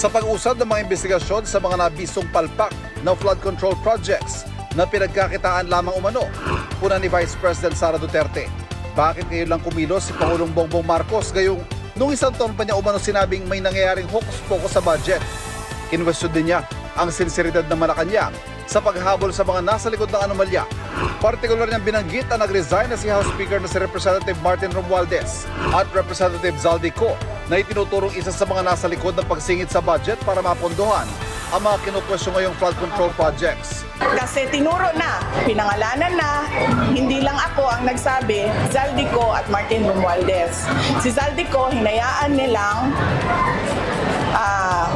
Sa pag-usad ng mga investigasyon sa mga nabisong palpak na flood control projects na pinagkakitaan lamang umano, puna ni Vice President Sara Duterte, bakit ngayon lang kumilos si Pangulong Bongbong Marcos gayong nung isang taon pa niya umano sinabing may nangyayaring hokus-pokus sa budget? Kinwestiyon din niya ang sinseridad ng Malacanang sa paghabol sa mga nasa likod ng anomalya. Partikular niyang binanggit na nag-resign na si House Speaker na si Representative Martin Romualdez at Representative Zaldico na itinuturong isa sa mga nasa likod ng pagsingit sa budget para mapondohan ang mga kinukwestiyon ngayong flood control projects. Kasi tinuro na, pinangalanan na, hindi lang ako ang nagsabi, Zaldico at Martin Romualdez. Si Zaldico, hinayaan nilang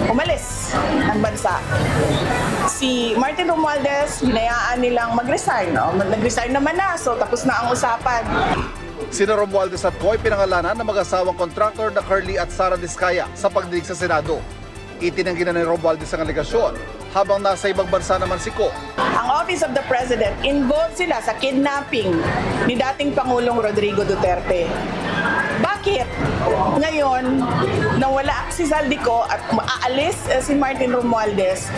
umalis ng bansa. Si Martin Romualdez, hinayaan nilang mag-resign. No? Nag-resign naman na, so tapos na ang usapan. Sina Romualdez at Coy pinangalanan ng mag-asawang kontraktor na Curly at Sara Diskaya sa pagdinig sa Senado. Itinanggi na ni Romualdez ang aligasyon habang nasa ibang bansa naman si Co. Ang Office of the President, involved sila sa kidnapping ni dating Pangulong Rodrigo Duterte. Bakit ngayon, nang wala si Zaldico at aalis si Martin Romualdez,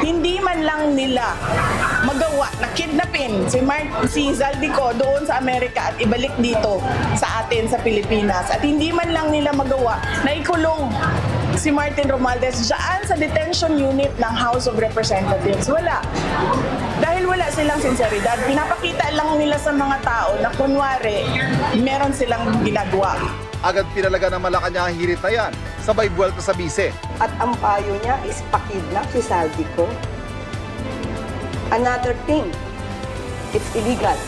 hindi man lang nila magawa na kidnapin si Zaldico doon sa Amerika at ibalik dito sa atin sa Pilipinas, at hindi man lang nila magawa na ikulong si Martin Romualdez dyan sa detention unit ng House of Representatives? Wala. Dahil wala silang sinseridad, pinapakita lang nila sa mga tao na kunwari meron silang ginagawa. Agad pinalaga ng Malacanang ang hirit na yan, sabay buwelta sa bise. At ang payo niya is pakidnap si Zaldico. Another thing, it's illegal.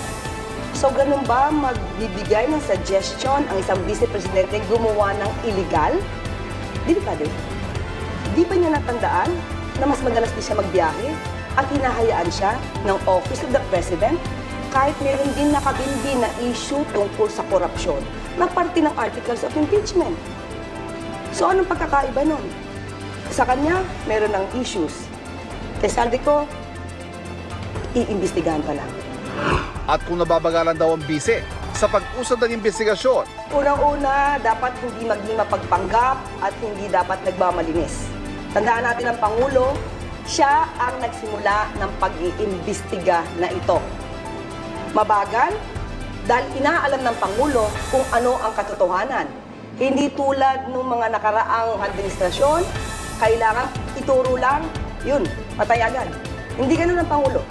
So ganun ba magbibigay ng suggestion ang isang vice-presidente gumawa ng illegal? Delikado. Di ba niya natandaan na mas madalas din siya magbiyahe at hinahayaan siya ng Office of the President kahit meron din nakabindi na issue tungkol sa korupsyon na parte ng articles of impeachment. So anong pagkakaiba nun? Sa kanya, meron ng issues. Kay Zaldico, iimbestigahan pa lang. At kung nababagalan daw ang bise sa pag-usad ng investigasyon, Unang-una, dapat hindi maging mapagpanggap at hindi dapat nagmamalinis. Tandaan natin ang Pangulo, siya ang nagsimula ng pag-iimbestiga na ito. Mabagal, dahil inaalam ng Pangulo kung ano ang katotohanan. Hindi tulad ng mga nakaraang administrasyon, kailangan ituro lang, yun, patay agad. Hindi ganun ang Pangulo.